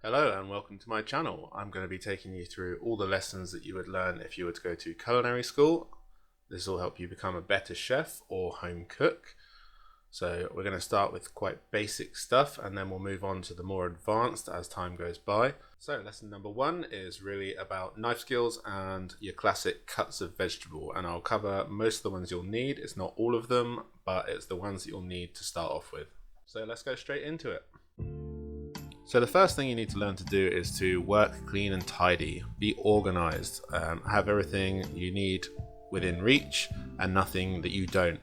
Hello and welcome to my channel. I'm going to be taking you through all the lessons that you would learn if you were to go to culinary school. This will help you become a better chef or home cook. So we're going to start with quite basic stuff and then we'll move on to the more advanced as time goes by. So lesson number 1 is really about knife skills and your classic cuts of vegetable, and I'll cover most of the ones you'll need. It's not all of them, but it's the ones that you'll need to start off with. So let's go straight into it. So the first thing you need to learn to do is to work clean and tidy, be organized, have everything you need within reach and nothing that you don't.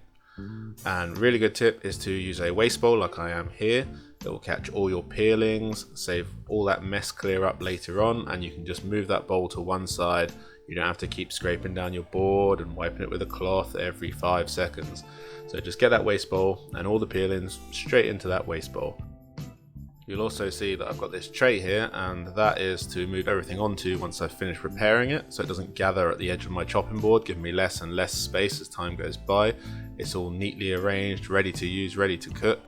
And really good tip is to use a waste bowl like I am here. It will catch all your peelings, save all that mess clear up later on, and you can just move that bowl to one side. You don't have to keep scraping down your board and wiping it with a cloth every 5 seconds. So just get that waste bowl and all the peelings straight into that waste bowl. You'll also see that I've got this tray here, and that is to move everything onto once I've finished preparing it, so it doesn't gather at the edge of my chopping board, giving me less and less space as time goes by. It's all neatly arranged, ready to use, ready to cook.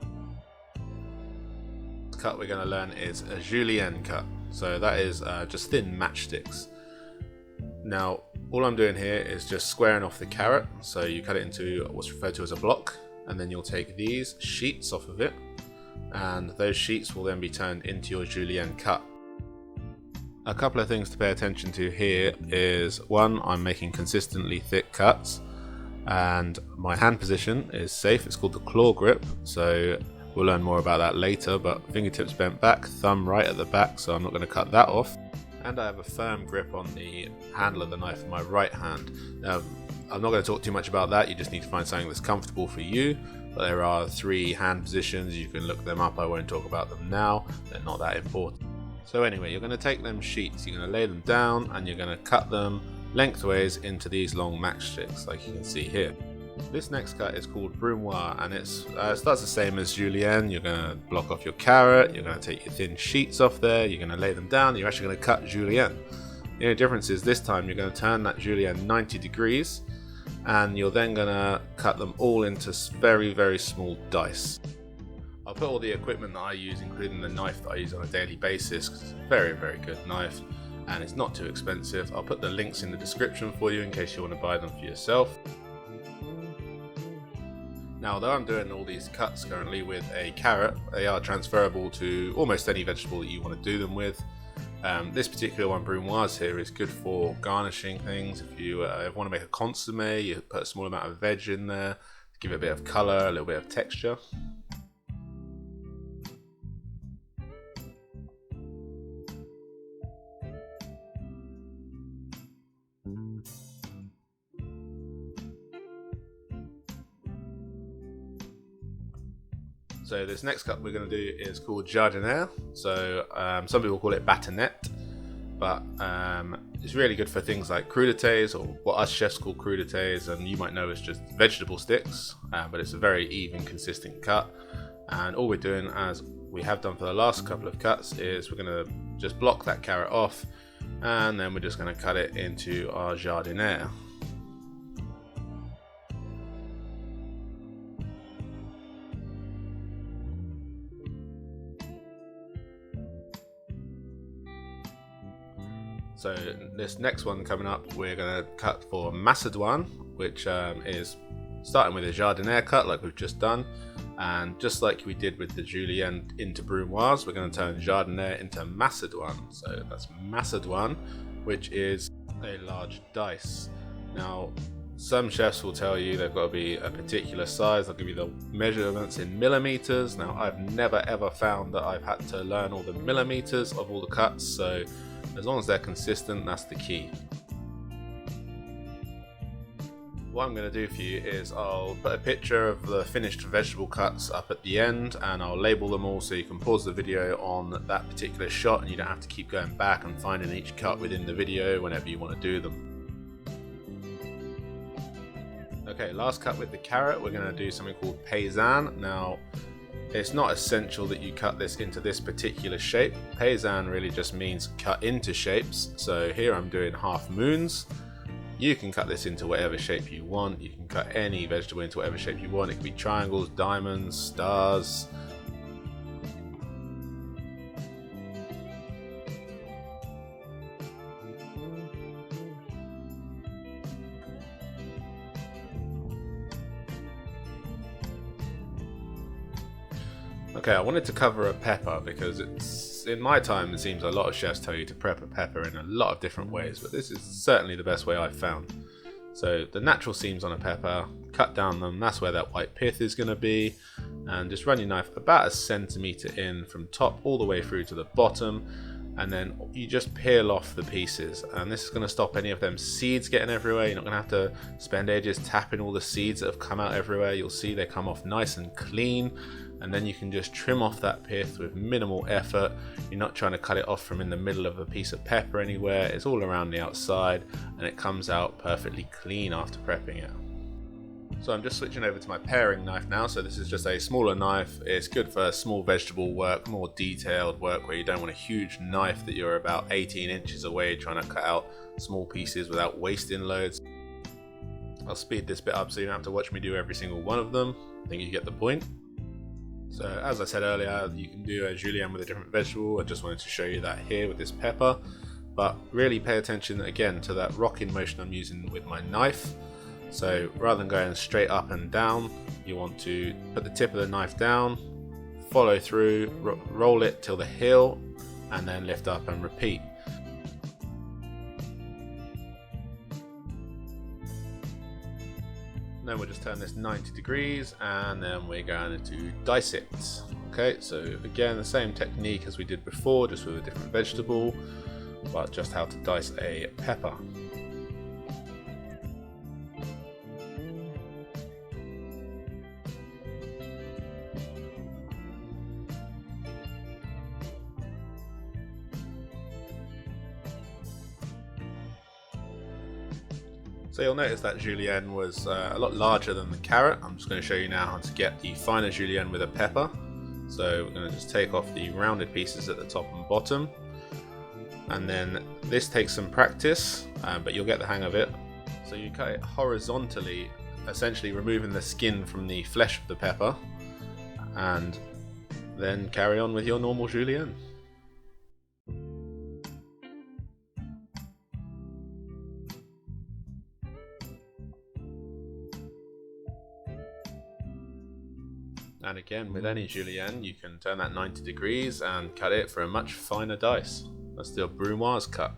The cut we're going to learn is a Julienne cut, so that is just thin matchsticks. Now all I'm doing here is just squaring off the carrot, so you cut it into what's referred to as a block, and then you'll take these sheets off of it, and those sheets will then be turned into your Julienne cut. A couple of things to pay attention to here is, one, I'm making consistently thick cuts and my hand position is safe. It's called the claw grip, so we'll learn more about that later, but fingertips bent back, thumb right at the back, so I'm not going to cut that off. And I have a firm grip on the handle of the knife in my right hand. Now, I'm not going to talk too much about that, you just need to find something that's comfortable for you. But there are 3 hand positions, you can look them up, I won't talk about them now, they're not that important. So anyway, you're going to take them sheets, you're going to lay them down and you're going to cut them lengthways into these long matchsticks like you can see here. This next cut is called brunoise, and it starts the same as Julienne. You're going to block off your carrot, you're going to take your thin sheets off there, you're going to lay them down, you're actually going to cut Julienne. The only difference is this time you're going to turn that Julienne 90 degrees and you're then going to cut them all into very, very small dice. I'll put all the equipment that I use, including the knife that I use on a daily basis, because it's a very, very good knife and it's not too expensive. I'll put the links in the description for you in case you want to buy them for yourself. Now, although I'm doing all these cuts currently with a carrot, they are transferable to almost any vegetable that you want to do them with. This particular one, brunoise here, is good for garnishing things. If you want to make a consommé, you put a small amount of veg in there to give it a bit of colour, a little bit of texture. So this next cut we're going to do is called jadiniere. So some people call it batonette, but it's really good for things like crudités, or what us chefs call crudités, and you might know as just vegetable sticks, but it's a very even, consistent cut. And all we're doing, as we have done for the last couple of cuts, is we're going to just block that carrot off, and then we're just going to cut it into our jadiniere. So this next one coming up, we're going to cut for macedoine, which is starting with a jadiniere cut like we've just done. And just like we did with the Julienne into brunoise, we're going to turn jadiniere into macedoine. So that's macedoine, which is a large dice. Now, some chefs will tell you they've got to be a particular size. They'll give you the measurements in millimeters. Now, I've never ever found that I've had to learn all the millimeters of all the cuts, so as long as they're consistent, that's the key. What I'm going to do for you is I'll put a picture of the finished vegetable cuts up at the end, and I'll label them all so you can pause the video on that particular shot and you don't have to keep going back and finding each cut within the video whenever you want to do them. Okay, last cut with the carrot, we're going to do something called paysanne. Now, it's not essential that you cut this into this particular shape. Paysanne really just means cut into shapes. So here I'm doing half moons. You can cut this into whatever shape you want. You can cut any vegetable into whatever shape you want. It could be triangles, diamonds, stars. Okay, I wanted to cover a pepper because it's, in my time, it seems a lot of chefs tell you to prep a pepper in a lot of different ways, but this is certainly the best way I've found. So the natural seams on a pepper, cut down them, that's where that white pith is going to be, and just run your knife about a centimetre in from top all the way through to the bottom, and then you just peel off the pieces, and this is going to stop any of them seeds getting everywhere. You're not going to have to spend ages tapping all the seeds that have come out everywhere. You'll see they come off nice and clean, and then you can just trim off that pith with minimal effort. You're not trying to cut it off from in the middle of a piece of pepper anywhere. It's all around the outside, and it comes out perfectly clean after prepping it. So I'm just switching over to my paring knife now. So this is just a smaller knife. It's good for small vegetable work, more detailed work where you don't want a huge knife that you're about 18 inches away trying to cut out small pieces without wasting loads. I'll speed this bit up so you don't have to watch me do every single one of them. I think you get the point. So as I said earlier, you can do a julienne with a different vegetable. I just wanted to show you that here with this pepper, but really pay attention again to that rocking motion I'm using with my knife. So rather than going straight up and down, you want to put the tip of the knife down, follow through, roll it till the heel, and then lift up and repeat. Then we'll just turn this 90 degrees and then we're going to dice it. Okay, so again the same technique as we did before, just with a different vegetable, but just how to dice a pepper. So you'll notice that julienne was a lot larger than the carrot. I'm just going to show you now how to get the finer julienne with a pepper. So we're going to just take off the rounded pieces at the top and bottom. And then this takes some practice, but you'll get the hang of it. So you cut it horizontally, essentially removing the skin from the flesh of the pepper. And then carry on with your normal julienne. And again, with any julienne, you can turn that 90 degrees and cut it for a much finer dice. Let's do a brunoise cut.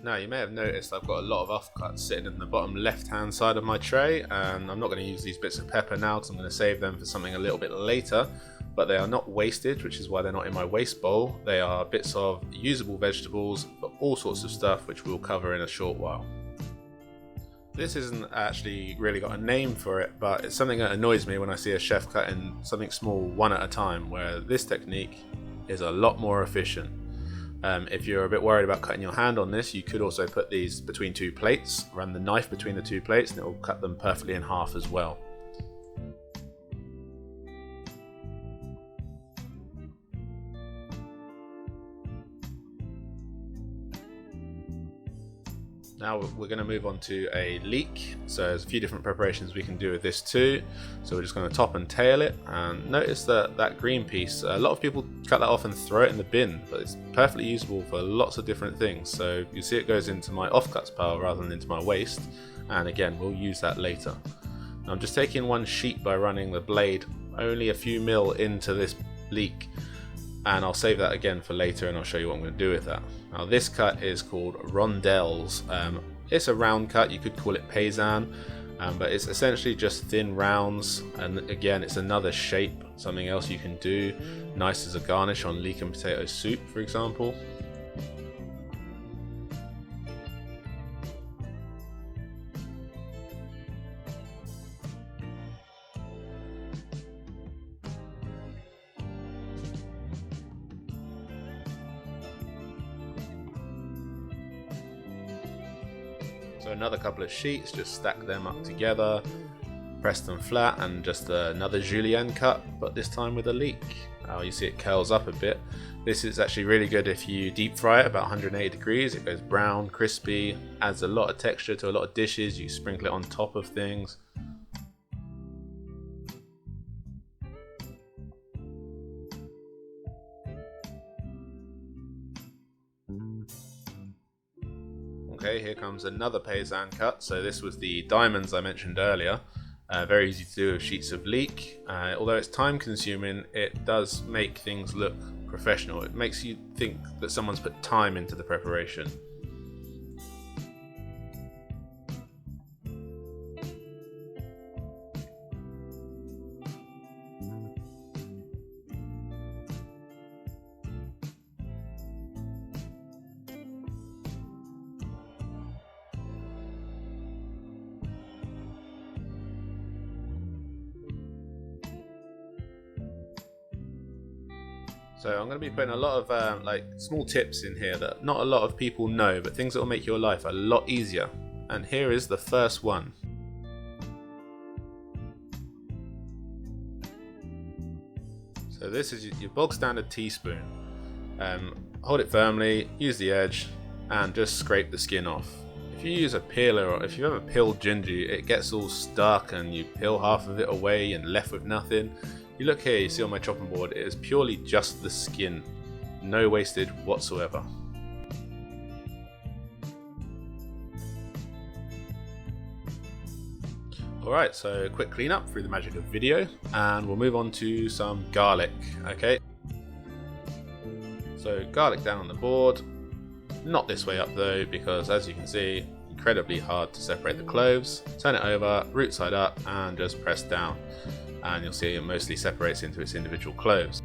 Now you may have noticed I've got a lot of offcuts sitting in the bottom left hand side of my tray, and I'm not going to use these bits of pepper now because I'm going to save them for something a little bit later, but they are not wasted, which is why they're not in my waste bowl. They are bits of usable vegetables, but all sorts of stuff which we'll cover in a short while. This isn't actually really got a name for it, but it's something that annoys me when I see a chef cutting something small one at a time, where this technique is a lot more efficient. If you're a bit worried about cutting your hand on this, you could also put these between two plates, run the knife between the two plates, and it will cut them perfectly in half as well. Now we're going to move on to a leek. So there's a few different preparations we can do with this too. So we're just going to top and tail it, and notice that green piece, a lot of people cut that off and throw it in the bin, but it's perfectly usable for lots of different things. So you see it goes into my offcuts pile rather than into my waste, and again we'll use that later. Now I'm just taking one sheet by running the blade only a few mil into this leek, and I'll save that again for later, and I'll show you what I'm going to do with that. Now this cut is called rondelles. It's a round cut, you could call it paysanne, but it's essentially just thin rounds, and again it's another shape, something else you can do, nice as a garnish on leek and potato soup for example. So another couple of sheets, just stack them up together, press them flat, and just another julienne cut, but this time with a leek. You see it curls up a bit. This is actually really good if you deep fry it about 180 degrees. It goes brown, crispy, adds a lot of texture to a lot of dishes. You sprinkle it on top of things. Okay, here comes another paysanne cut. So this was the diamonds I mentioned earlier. Very easy to do with sheets of leek. Although it's time consuming, it does make things look professional. It makes you think that someone's put time into the preparation. So I'm going to be putting a lot of like small tips in here that not a lot of people know, but things that will make your life a lot easier. And here is the first one. So this is your bog standard teaspoon. Hold it firmly, use the edge, and just scrape the skin off. If you use a peeler, or if you ever peeled ginger, it gets all stuck and you peel half of it away and left with nothing. You look here, you see on my chopping board, it is purely just the skin, no wastage whatsoever. Alright, so quick cleanup through the magic of video, and we'll move on to some garlic, okay? So garlic down on the board, not this way up though, because as you can see, incredibly hard to separate the cloves. Turn it over, root side up, and just press down. And you'll see it mostly separates into its individual cloves.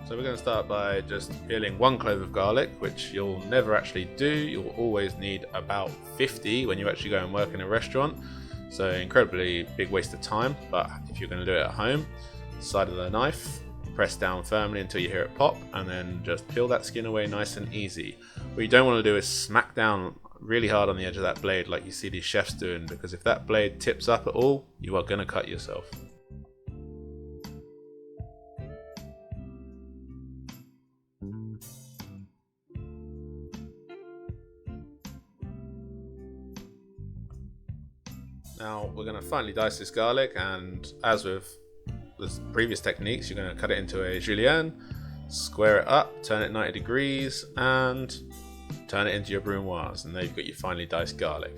So we're going to start by just peeling one clove of garlic, which you'll never actually do. You'll always need about 50 when you actually go and work in a restaurant. So incredibly big waste of time, but if you're going to do it at home, side of the knife, press down firmly until you hear it pop, and then just peel that skin away nice and easy. What you don't want to do is smack down really hard on the edge of that blade like you see these chefs doing, because if that blade tips up at all, you are going to cut yourself. Now we're going to finely dice this garlic, and as with the previous techniques, you're going to cut it into a julienne, square it up, turn it 90 degrees, and turn it into your brunoise, and there you've got your finely diced garlic.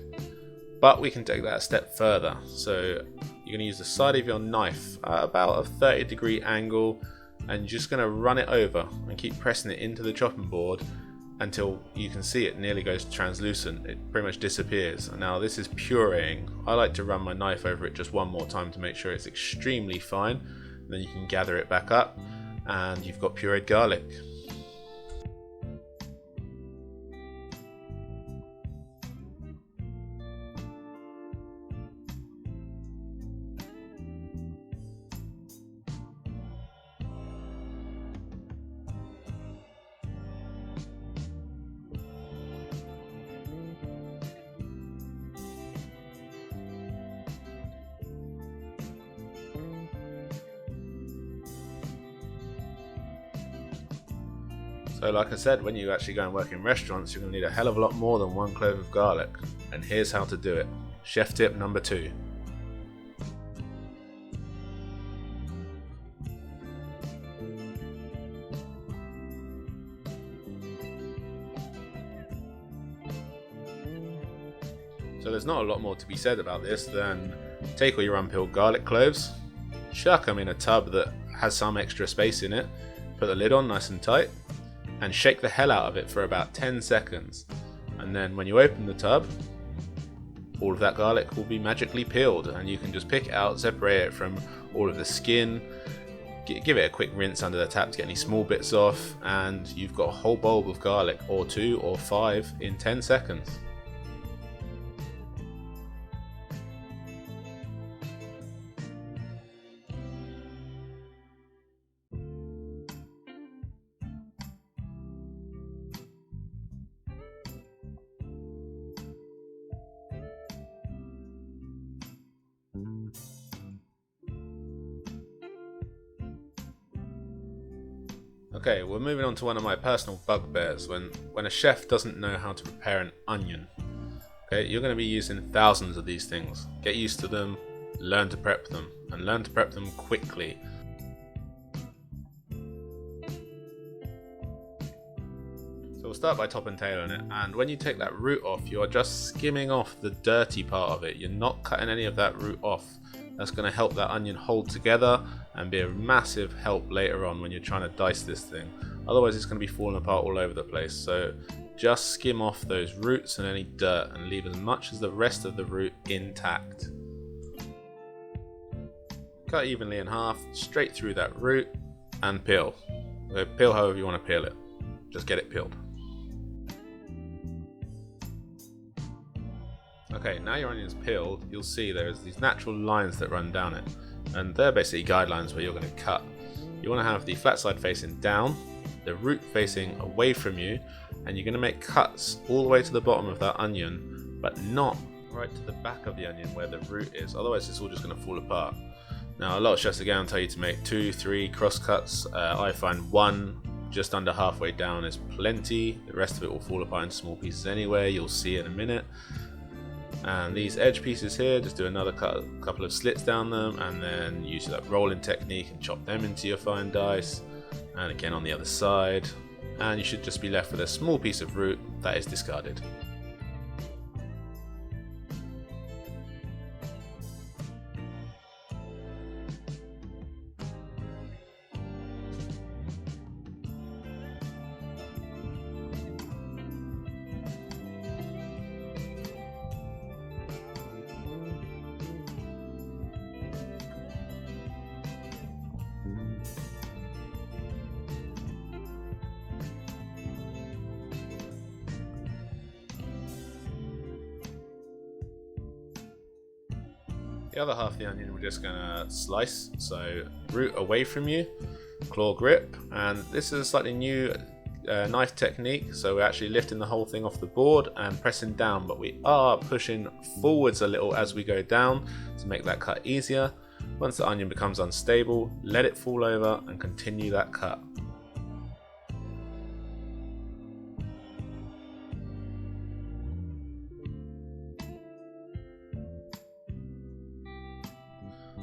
But we can take that a step further. So you're going to use the side of your knife at about a 30-degree angle, and you're just going to run it over and keep pressing it into the chopping board until you can see it nearly goes translucent. It pretty much disappears. And now this is pureeing. I like to run my knife over it just one more time to make sure it's extremely fine. And then you can gather it back up and you've got pureed garlic. So like I said, when you actually go and work in restaurants, you're going to need a hell of a lot more than one clove of garlic. And here's how to do it. Chef tip number 2. So there's not a lot more to be said about this than take all your unpeeled garlic cloves, chuck them in a tub that has some extra space in it, put the lid on nice and tight, and shake the hell out of it for about 10 seconds. And then when you open the tub, all of that garlic will be magically peeled, and you can just pick it out, separate it from all of the skin, give it a quick rinse under the tap to get any small bits off, and you've got a whole bulb of garlic, or 2 or 5, in 10 seconds. Okay, we're moving on to one of my personal bugbears, when a chef doesn't know how to prepare an onion. Okay, you're going to be using thousands of these things. Get used to them, learn to prep them, and learn to prep them quickly. start by top and tailing it, and when you take that root off, you're just skimming off the dirty part of it. You're not cutting any of that root off. That's going to help that onion hold together and be a massive help later on when you're trying to dice this thing. Otherwise it's going to be falling apart all over the place. So just skim off those roots and any dirt and leave as much as the rest of the root intact. Cut evenly in half, straight through that root, and peel. So peel however you want to peel it. Just get it peeled. Okay, now your onion's peeled, you'll see there's these natural lines that run down it, and they're basically guidelines where you're going to cut. You want to have the flat side facing down, the root facing away from you, and you're going to make cuts all the way to the bottom of that onion, but not right to the back of the onion where the root is, otherwise it's all just going to fall apart. Now a lot of chefs again tell you to make 2-3 cross cuts. I find one just under halfway down is plenty. The rest of it will fall apart in small pieces anyway, you'll see in a minute. And these edge pieces here, just do another couple of slits down them, and then use that rolling technique and chop them into your fine dice. And again on the other side, and you should just be left with a small piece of root that is discarded. The other half of the onion we're just going to slice, so root away from you, claw grip, and this is a slightly new knife technique, so we're actually lifting the whole thing off the board and pressing down, but we are pushing forwards a little as we go down to make that cut easier. Once the onion becomes unstable, let it fall over and continue that cut.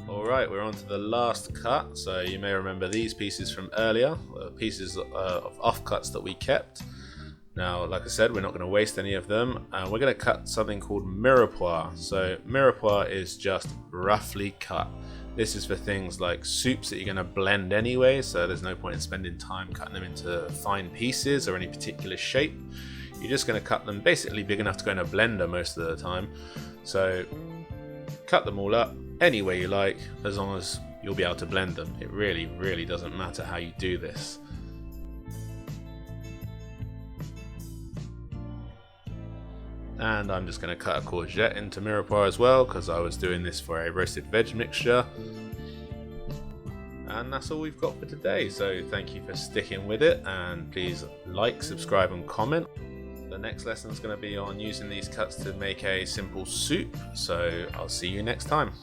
Alright, we're on to the last cut, so you may remember these pieces from earlier, pieces of offcuts that we kept. Now, like I said, we're not going to waste any of them, and we're going to cut something called mirepoix. So mirepoix is just roughly cut. This is for things like soups that you're going to blend anyway, so there's no point in spending time cutting them into fine pieces or any particular shape. You're just going to cut them basically big enough to go in a blender most of the time. So cut them all up any way you like, as long as you'll be able to blend them. It really doesn't matter how you do this. And I'm just going to cut a courgette into mirepoix as well, because I was doing this for a roasted veg mixture. And that's all we've got for today, so thank you for sticking with it, and please like, subscribe and comment. The next lesson is going to be on using these cuts to make a simple soup, so I'll see you next time.